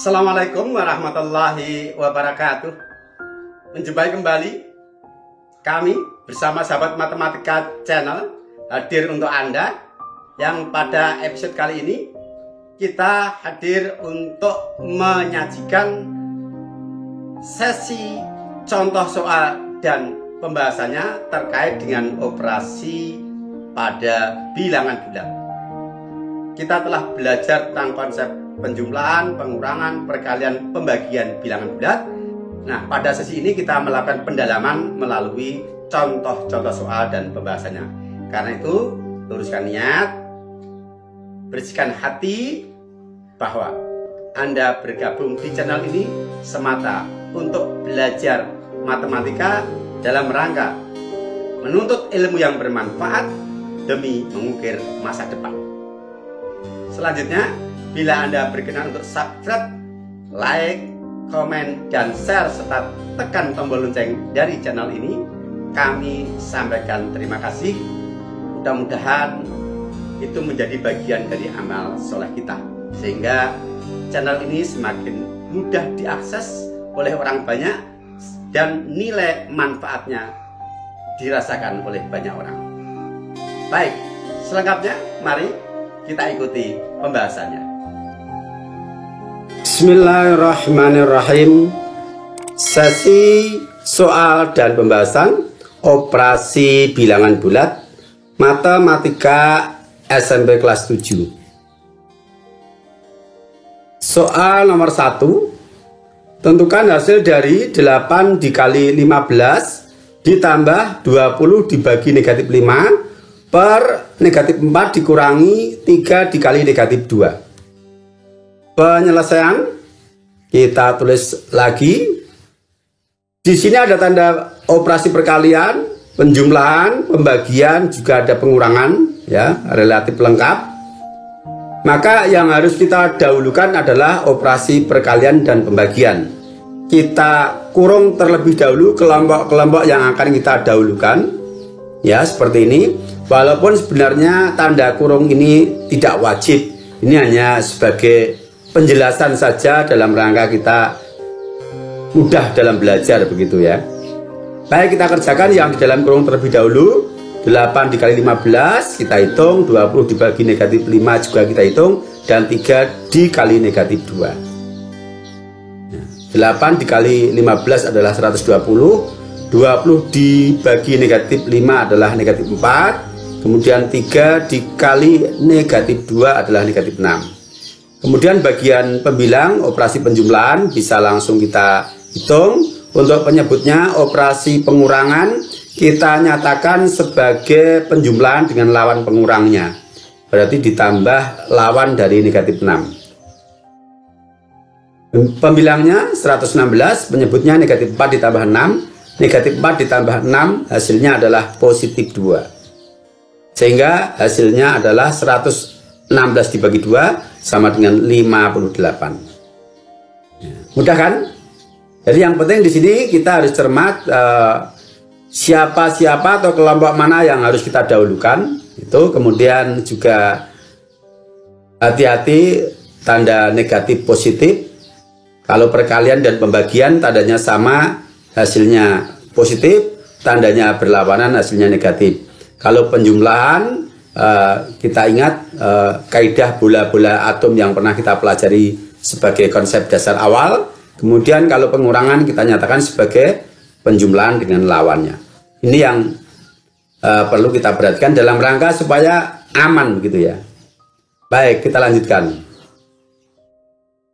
Assalamualaikum warahmatullahi wabarakatuh. Menjumpai kembali kami bersama sahabat matematika channel hadir untuk Anda, yang pada episode kali ini kita hadir untuk menyajikan sesi contoh soal dan pembahasannya terkait dengan operasi pada bilangan bulat. Kita telah belajar tentang konsep penjumlahan, pengurangan, perkalian, pembagian bilangan bulat. Nah, pada sesi ini kita melakukan pendalaman melalui contoh-contoh soal dan pembahasannya. Karena itu, luruskan niat, bersihkan hati bahwa Anda bergabung di channel ini semata untuk belajar matematika dalam rangka menuntut ilmu yang bermanfaat demi mengukir masa depan. Selanjutnya, bila Anda berkenan untuk subscribe, like, komen, dan share serta tekan tombol lonceng dari channel ini, kami sampaikan terima kasih. Mudah-mudahan itu menjadi bagian dari amal soleh kita, sehingga channel ini semakin mudah diakses oleh orang banyak dan nilai manfaatnya dirasakan oleh banyak orang. Baik, selengkapnya mari kita ikuti pembahasannya. Bismillahirrahmanirrahim. Sesi soal dan pembahasan operasi bilangan bulat matematika SMP kelas 7. Soal nomor 1. Tentukan hasil dari 8 dikali 15 ditambah 20 dibagi negatif 5 per negatif 4 dikurangi 3 dikali negatif 2. Penyelesaian kita tulis lagi. Di sini ada tanda operasi perkalian, penjumlahan, pembagian, juga ada pengurangan, ya, relatif lengkap. Maka yang harus kita dahulukan adalah operasi perkalian dan pembagian. Kita kurung terlebih dahulu kelompok-kelompok yang akan kita dahulukan, ya, seperti ini. Walaupun sebenarnya tanda kurung ini tidak wajib, ini hanya sebagai penjelasan saja dalam rangka kita mudah dalam belajar, begitu ya. Baik, kita kerjakan yang di dalam kurung terlebih dahulu. 8 dikali 15 kita hitung, 20 dibagi negatif 5 juga kita hitung, dan 3 dikali negatif 2. 8 dikali 15 adalah 120, 20 dibagi negatif 5 adalah negatif 4, kemudian 3 dikali negatif 2 adalah negatif 6. Kemudian bagian pembilang operasi penjumlahan bisa langsung kita hitung. Untuk penyebutnya operasi pengurangan kita nyatakan sebagai penjumlahan dengan lawan pengurangnya, berarti ditambah lawan dari negatif 6. Pembilangnya 116, penyebutnya negatif 4 ditambah 6. Negatif 4 ditambah 6 hasilnya adalah positif 2, sehingga hasilnya adalah 116 dibagi 2 sama dengan 58. Mudah kan? Jadi yang penting di sini kita harus cermat siapa-siapa atau kelompok mana yang harus kita dahulukan. Itu kemudian juga hati-hati tanda negatif positif. Kalau perkalian dan pembagian tandanya sama, hasilnya positif, tandanya berlawanan, hasilnya negatif. Kalau penjumlahan, kita ingat kaidah bola-bola atom yang pernah kita pelajari sebagai konsep dasar awal. Kemudian kalau pengurangan kita nyatakan sebagai penjumlahan dengan lawannya. Ini yang perlu kita perhatikan dalam rangka supaya aman, begitu ya. Baik, kita lanjutkan.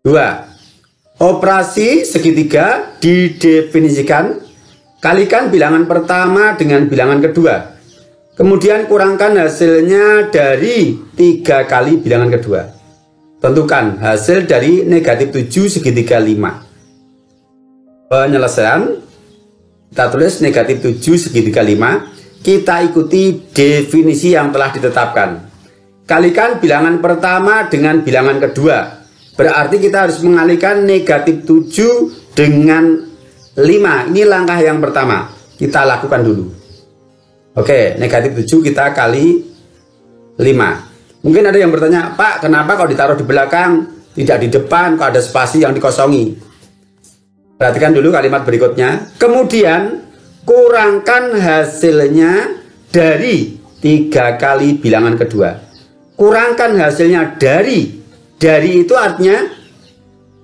2. Operasi segitiga didefinisikan. Kalikan bilangan pertama dengan bilangan kedua. Kemudian kurangkan hasilnya dari 3 kali bilangan kedua. Tentukan hasil dari negatif 7 segitiga 5. Penyelesaian kita tulis negatif 7 segitiga 5. Kita ikuti definisi yang telah ditetapkan. Kalikan bilangan pertama dengan bilangan kedua. Berarti kita harus mengalihkan negatif 7 dengan 5. Ini langkah yang pertama. Kita lakukan dulu. Oke, negatif 7 kita kali 5. Mungkin ada yang bertanya, Pak, kenapa kalau ditaruh di belakang tidak di depan, kok ada spasi yang dikosongi. Perhatikan dulu kalimat berikutnya. Kemudian kurangkan hasilnya dari 3 kali bilangan kedua. Kurangkan hasilnya dari itu artinya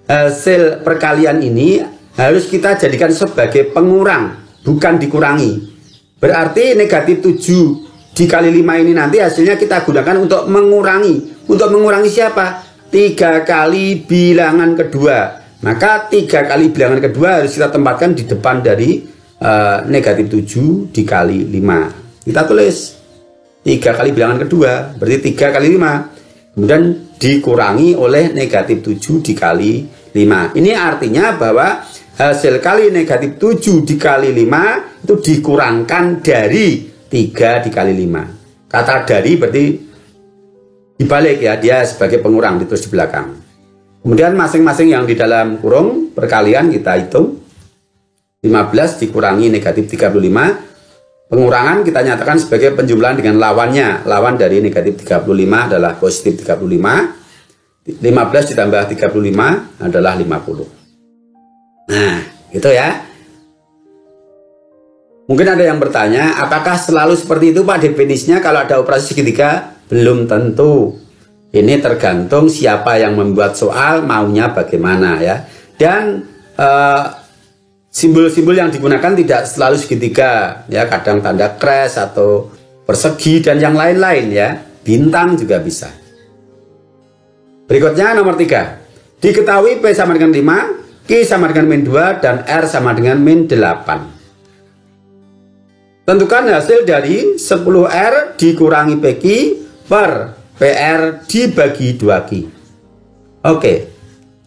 hasil perkalian ini harus kita jadikan sebagai pengurang, bukan dikurangi. Berarti negatif 7 dikali 5 ini nanti hasilnya kita gunakan untuk mengurangi. Untuk mengurangi siapa? 3 kali bilangan kedua. Maka 3 kali bilangan kedua harus kita tempatkan di depan dari negatif 7 dikali 5. Kita tulis 3 kali bilangan kedua, berarti 3 kali 5. Kemudian dikurangi oleh negatif 7 dikali 5. Ini artinya bahwa hasil kali negatif 7 dikali 5 itu dikurangkan dari 3 dikali 5. Kata dari berarti dibalik ya, dia sebagai pengurang ditulis di belakang. Kemudian masing-masing yang di dalam kurung perkalian kita hitung. 15 dikurangi negatif 35. Pengurangan kita nyatakan sebagai penjumlahan dengan lawannya. Lawan dari negatif 35 adalah positif 35. 15 ditambah 35 adalah 50. Nah, gitu ya. Mungkin ada yang bertanya, apakah selalu seperti itu Pak definisinya kalau ada operasi segitiga? Belum tentu. Ini tergantung siapa yang membuat soal, maunya bagaimana ya. Dan simbol-simbol yang digunakan tidak selalu segitiga ya, kadang tanda kres atau persegi dan yang lain-lain ya. Bintang juga bisa. Berikutnya nomor 3. Diketahui P sama dengan 5, Q sama dengan min 2 dan R sama dengan min 8. Tentukan hasil dari 10R dikurangi PQ per PR dibagi 2Q. Oke,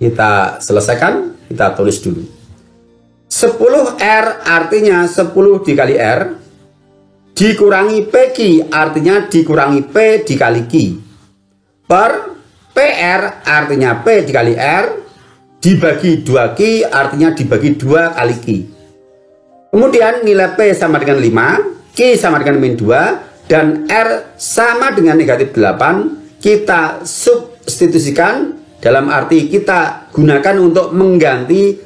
kita selesaikan, kita tulis dulu. 10R artinya 10 dikali R, dikurangi PQ artinya dikurangi P dikali Q, per PR artinya P dikali R, dibagi 2Q artinya dibagi 2 kali Q. Kemudian nilai P sama dengan 5, Q sama dengan min 2, dan R sama dengan negatif 8, kita substitusikan dalam arti kita gunakan untuk mengganti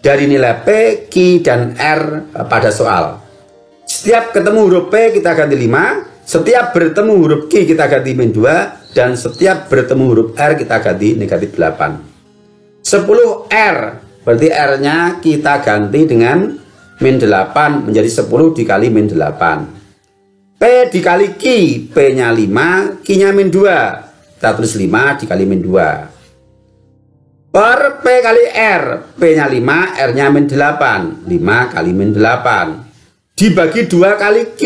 dari nilai P, Q, dan R pada soal. Setiap ketemu huruf P kita ganti 5, setiap bertemu huruf Q kita ganti min 2, dan setiap bertemu huruf R kita ganti negatif 8. 10R berarti R-nya kita ganti dengan min 8 menjadi 10 dikali min 8. P dikali Q, P-nya 5, Q-nya min 2. Kita tulis 5 dikali min 2. Per P kali R, P-nya 5, R-nya min 8. 5 kali min 8. Dibagi 2 kali Q.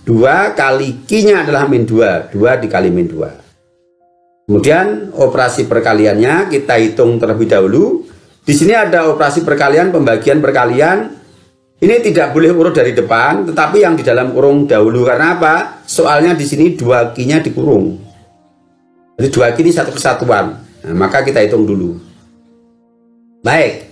2 kali Q-nya adalah min 2. 2 dikali min 2. Kemudian operasi perkaliannya kita hitung terlebih dahulu. Di sini ada operasi perkalian, pembagian perkalian. Ini tidak boleh urut dari depan, tetapi yang di dalam kurung dahulu. Karena apa? Soalnya di sini 2 Q-nya dikurung. Jadi 2 Q ini satu kesatuan. Nah, maka kita hitung dulu. Baik.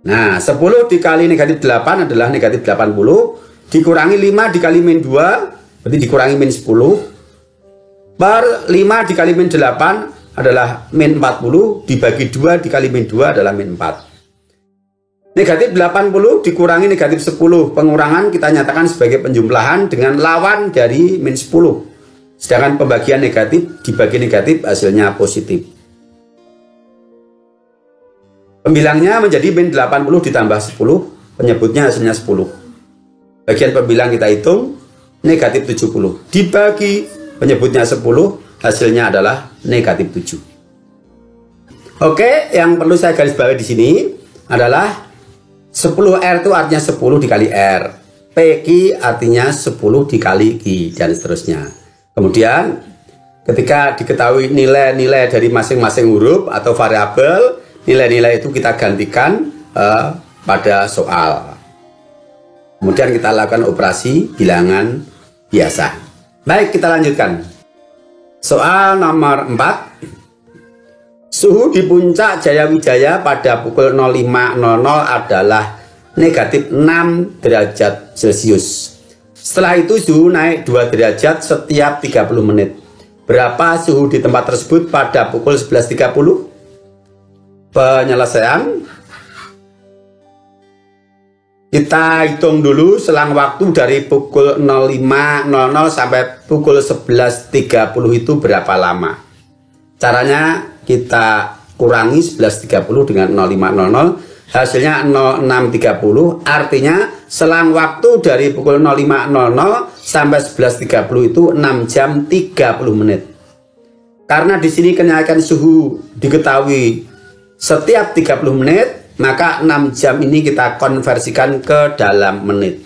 Nah, 10 dikali negatif 8 adalah negatif 80. Dikurangi 5 dikali min 2. Berarti dikurangi min 10. Per 5 dikali min 8 adalah min 40. Dibagi 2 dikali min 2 adalah min 4. Negatif 80 dikurangi negatif 10. Pengurangan kita nyatakan sebagai penjumlahan dengan lawan dari min 10. Sedangkan pembagian negatif dibagi negatif hasilnya positif. Pembilangnya menjadi min 80 ditambah 10. Penyebutnya hasilnya 10. Bagian pembilang kita hitung. Negatif 70 dibagi penyebutnya 10, hasilnya adalah negatif 7. Oke, yang perlu saya garis bawahi di sini adalah 10R itu artinya 10 dikali R, PQ artinya 10 dikali Q, dan seterusnya. Kemudian ketika diketahui nilai-nilai dari masing-masing huruf atau variabel, nilai-nilai itu kita gantikan pada soal. Kemudian kita lakukan operasi bilangan biasa. Baik, kita lanjutkan. Soal nomor 4. Suhu di puncak Jayawijaya pada pukul 05.00 adalah negatif 6 derajat Celcius. Setelah itu suhu naik 2 derajat setiap 30 menit. berapa suhu di tempat tersebut pada pukul 11.30. Penyelesaian, kita hitung dulu selang waktu dari pukul 05.00 sampai pukul 11.30 itu berapa lama. Caranya kita kurangi 11.30 dengan 05.00, hasilnya 06.30. Artinya selang waktu dari pukul 05.00 sampai 11.30 itu 6 jam 30 menit. Karena di sini kenaikan suhu diketahui setiap 30 menit, maka 6 jam ini kita konversikan ke dalam menit.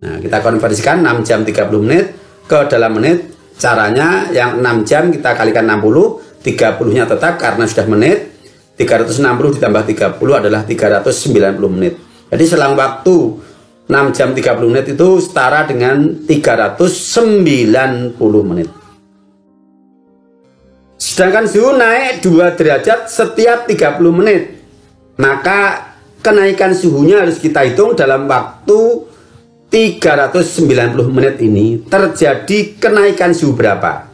Nah, kita konversikan 6 jam 30 menit ke dalam menit. Caranya yang 6 jam kita kalikan 60, 30-nya tetap karena sudah menit. 360 ditambah 30 adalah 390 menit. Jadi selang waktu 6 jam 30 menit itu setara dengan 390 menit. Sedangkan suhu naik 2 derajat setiap 30 menit. Maka kenaikan suhunya harus kita hitung dalam waktu 390 menit ini terjadi kenaikan suhu berapa.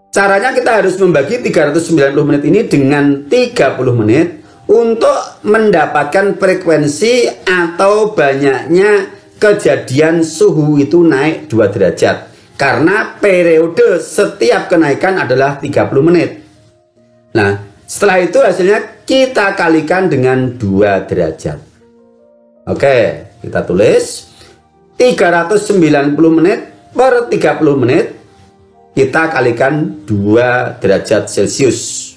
Caranya kita harus membagi 390 menit ini dengan 30 menit untuk mendapatkan frekuensi atau banyaknya kejadian suhu itu naik 2 derajat. Karena periode setiap kenaikan adalah 30 menit. Nah, setelah itu hasilnya kita kalikan dengan 2 derajat. Oke, kita tulis 390 menit per 30 menit kita kalikan 2 derajat Celcius.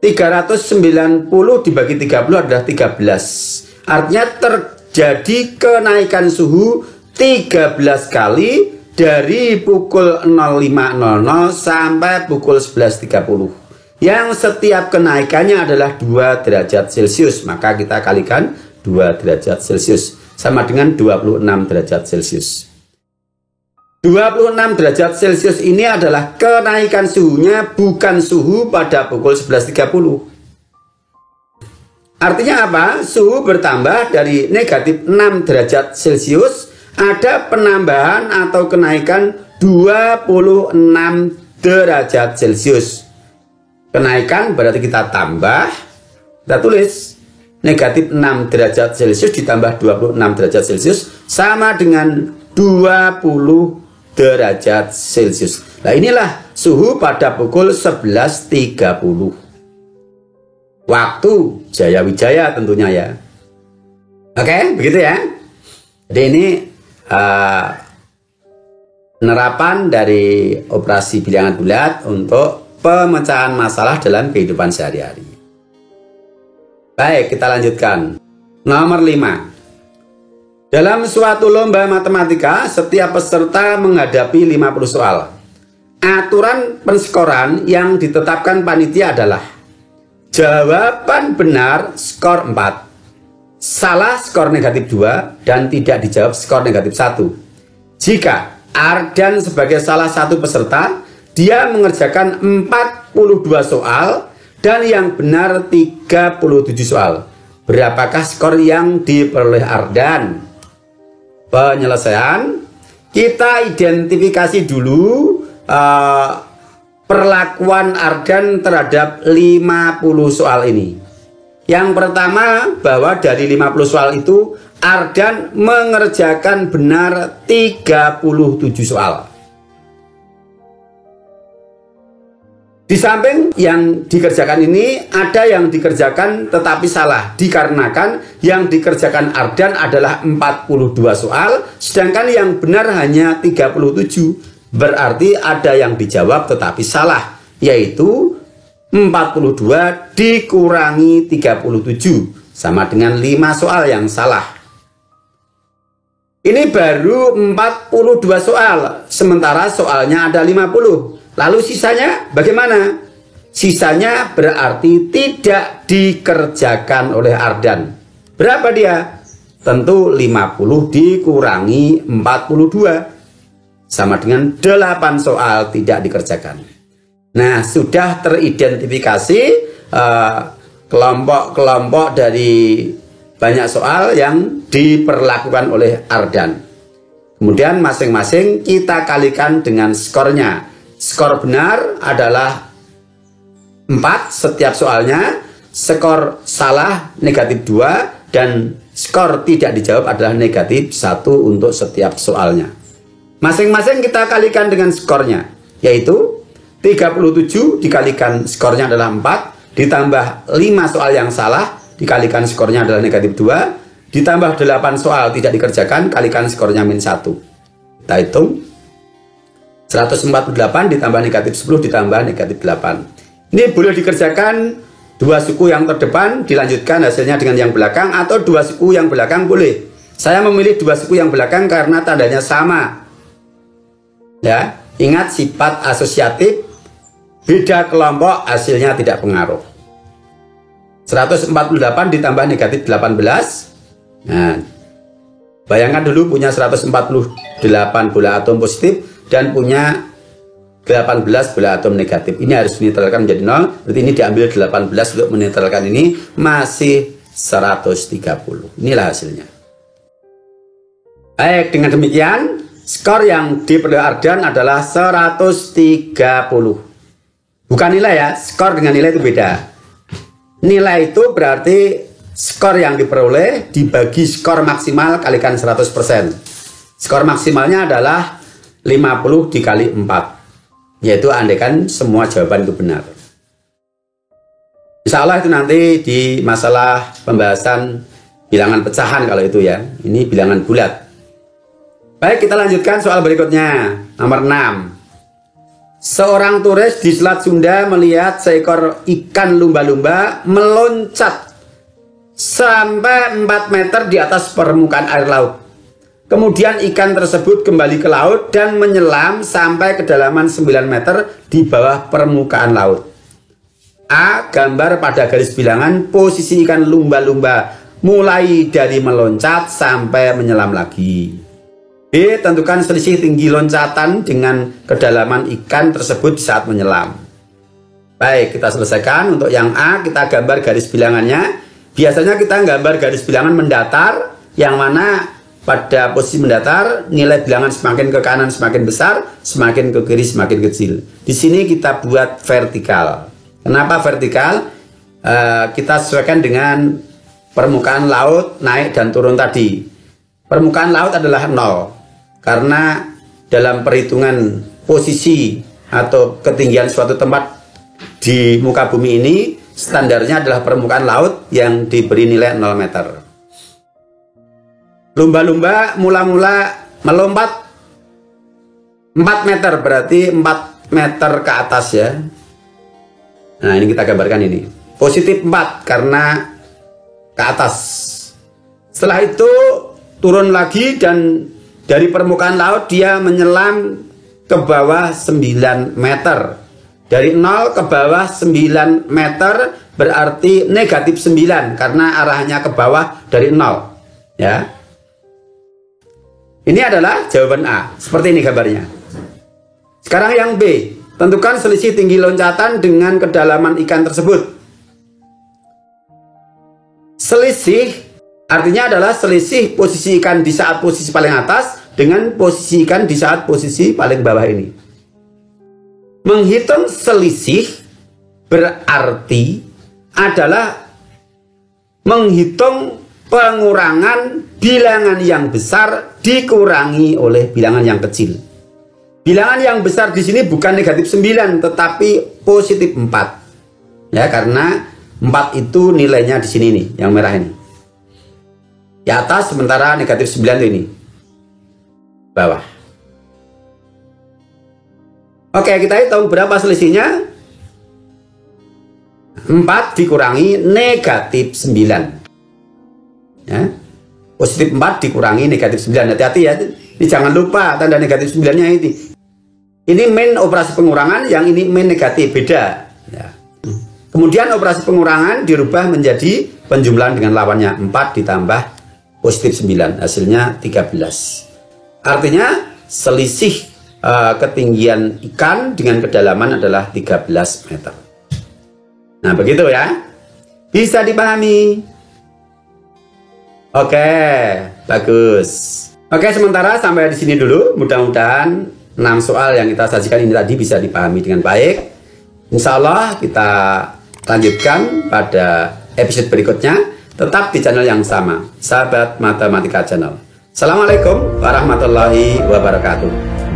390 dibagi 30 adalah 13. Artinya terjadi kenaikan suhu 13 kali dari pukul 05.00 sampai pukul 11.30. Yang setiap kenaikannya adalah 2 derajat Celcius. Maka kita kalikan 2 derajat Celcius sama dengan 26 derajat Celcius. 26 derajat Celcius ini adalah kenaikan suhunya, bukan suhu pada pukul 11.30. Artinya apa? Suhu bertambah dari negatif 6 derajat Celcius, ada penambahan atau kenaikan 26 derajat Celcius. Kenaikan berarti kita tambah, kita tulis negatif 6 derajat Celcius ditambah 26 derajat Celcius sama dengan 20 derajat Celcius. Nah, inilah suhu pada pukul 11.30. Waktu Jayawijaya tentunya ya. Oke, begitu ya. Jadi ini penerapan dari operasi bilangan bulat untuk pemecahan masalah dalam kehidupan sehari-hari. Baik, kita lanjutkan. Nomor 5. Dalam suatu lomba matematika, setiap peserta menghadapi 50 soal. Aturan penskoran yang ditetapkan panitia adalah jawaban benar skor 4, salah skor negatif 2, dan tidak dijawab skor negatif 1. Jika Ardan sebagai salah satu peserta, dia mengerjakan 42 soal dan yang benar 37 soal. Berapakah skor yang diperoleh Ardan? Penyelesaian, kita identifikasi dulu perlakuan Ardan terhadap 50 soal ini. Yang pertama, bahwa dari 50 soal itu Ardan mengerjakan benar 37 soal. Di samping yang dikerjakan ini, ada yang dikerjakan tetapi salah, dikarenakan yang dikerjakan Ardan adalah 42 soal, sedangkan yang benar hanya 37. Berarti ada yang dijawab tetapi salah, yaitu 42 dikurangi 37 sama dengan 5 soal yang salah. Ini baru 42 soal, sementara soalnya ada 50. Lalu sisanya bagaimana? Sisanya berarti tidak dikerjakan oleh Ardan. Berapa dia? Tentu 50 dikurangi 42 sama dengan 8 soal tidak dikerjakan. Nah, sudah teridentifikasi kelompok-kelompok dari banyak soal yang diperlakukan oleh Ardan. Kemudian masing-masing kita kalikan dengan skornya. skor benar adalah 4 setiap soalnya, skor salah negatif 2, dan skor tidak dijawab adalah negatif 1 untuk setiap soalnya. Masing-masing kita kalikan dengan skornya, yaitu 37 dikalikan skornya adalah 4, ditambah 5 soal yang salah, dikalikan skornya adalah negatif 2, ditambah 8 soal tidak dikerjakan, kalikan skornya -1. Kita hitung, 148 ditambah negatif 10 ditambah negatif 8. Ini boleh dikerjakan 2 suku yang terdepan, dilanjutkan hasilnya dengan yang belakang, atau 2 suku yang belakang boleh. Saya memilih 2 suku yang belakang karena tandanya sama. Ya, ingat sifat asosiatif, beda kelompok hasilnya tidak pengaruh. 148 ditambah negatif 18. Nah, bayangkan dulu punya 148 bola atom positif dan punya 18 bola atom negatif. Ini harus dinetralkan menjadi 0. Berarti ini diambil 18 untuk menetralkan ini, masih 130. Inilah hasilnya. Baik, dengan demikian skor yang diperoleh Ardan adalah 130. Bukan nilai ya, skor dengan nilai itu beda. Nilai itu berarti skor yang diperoleh dibagi skor maksimal kalikan 100%. Skor maksimalnya adalah 50 dikali 4. Yaitu andaikan semua jawaban itu benar. Insya Allah itu nanti di masalah pembahasan bilangan pecahan kalau itu ya. Ini bilangan bulat. Baik, kita lanjutkan soal berikutnya. Nomor 6. Seorang turis di Selat Sunda melihat seekor ikan lumba-lumba meloncat sampai 4 meter di atas permukaan air laut. Kemudian ikan tersebut kembali ke laut dan menyelam sampai kedalaman 9 meter di bawah permukaan laut. A. Gambar pada garis bilangan posisi ikan lumba-lumba mulai dari meloncat sampai menyelam lagi. B. Tentukan selisih tinggi loncatan dengan kedalaman ikan tersebut saat menyelam. Baik, kita selesaikan. Untuk yang A, kita gambar garis bilangannya. Biasanya kita gambar garis bilangan mendatar, yang mana pada posisi mendatar nilai bilangan semakin ke kanan semakin besar, semakin ke kiri semakin kecil. Di sini kita buat vertikal. Kenapa vertikal? Kita sesuaikan dengan permukaan laut naik dan turun tadi. Permukaan laut adalah 0. Karena dalam perhitungan posisi atau ketinggian suatu tempat di muka bumi ini, standarnya adalah permukaan laut yang diberi nilai 0 meter. Lumba-lumba mula-mula melompat 4 meter, berarti 4 meter ke atas ya. Nah, ini kita gambarkan ini. Positif 4 karena ke atas. Setelah itu turun lagi dan dari permukaan laut dia menyelam ke bawah 9 meter. Dari 0 ke bawah 9 meter berarti negatif 9 karena arahnya ke bawah dari 0. Ya. Ini adalah jawaban A. Seperti ini gambarnya. Sekarang yang B. Tentukan selisih tinggi loncatan dengan kedalaman ikan tersebut. Selisih artinya adalah selisih posisi ikan di saat posisi paling atas dengan posisi ikan di saat posisi paling bawah ini. Menghitung selisih berarti adalah menghitung pengurangan bilangan yang besar dikurangi oleh bilangan yang kecil. Bilangan yang besar di sini bukan negatif 9 tetapi positif 4. Ya, karena 4 itu nilainya di sini nih, yang merah ini. Di atas, sementara negatif 9 itu ini. Bawah. Oke, kita hitung berapa selisihnya. 4 dikurangi negatif 9. Ya. Positif 4 dikurangi negatif 9. Hati-hati ya. Ini jangan lupa tanda negatif 9-nya ini. Ini main operasi pengurangan, yang ini main negatif, beda. Ya. Kemudian operasi pengurangan dirubah menjadi penjumlahan dengan lawannya. 4 ditambah positif 9, hasilnya 13. Artinya selisih ketinggian ikan dengan kedalaman adalah 13 meter. Nah, begitu ya. Bisa dipahami? Oke, bagus. Oke, sementara sampai di sini dulu. Mudah-mudahan 6 soal yang kita sajikan ini tadi bisa dipahami dengan baik. Insya Allah kita lanjutkan pada episode berikutnya, tetap di channel yang sama, Sahabat Matematika Channel. Assalamualaikum warahmatullahi wabarakatuh.